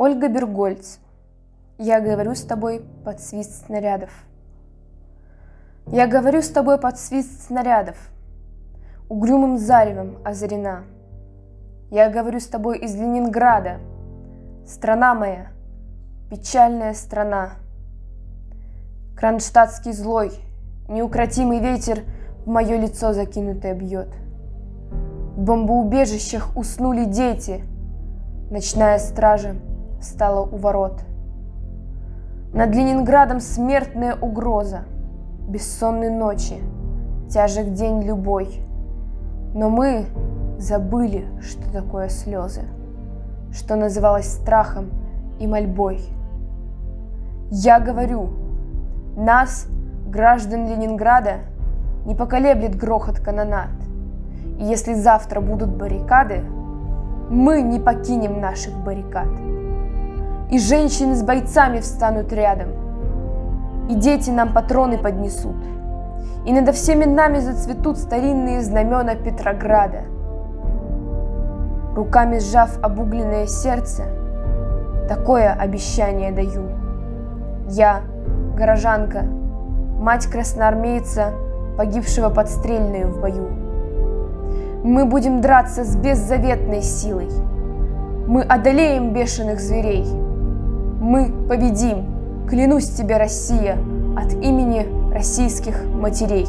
Ольга Бергольц. Я говорю с тобой под свист снарядов. Я говорю с тобой под свист снарядов, угрюмым заревом озарена. Я говорю с тобой из Ленинграда, страна моя, печальная страна. Кронштадтский злой, неукротимый ветер в мое лицо закинутое бьет. В бомбоубежищах уснули дети, ночная стража стала у ворот. Над Ленинградом смертная угроза, бессонной ночи, тяжек день любой. Но мы забыли, что такое слезы, что называлось страхом и мольбой. Я говорю, нас, граждан Ленинграда, не поколеблет грохот канонад. И если завтра будут баррикады, мы не покинем наших баррикад. И женщины с бойцами встанут рядом, и дети нам патроны поднесут, и над всеми нами зацветут старинные знамена Петрограда. Руками сжав обугленное сердце, такое обещание даю. Я, горожанка, мать красноармейца, погибшего под Стрельною в бою. Мы будем драться с беззаветной силой. Мы одолеем бешеных зверей. Мы победим, клянусь тебе, Россия, от имени российских матерей.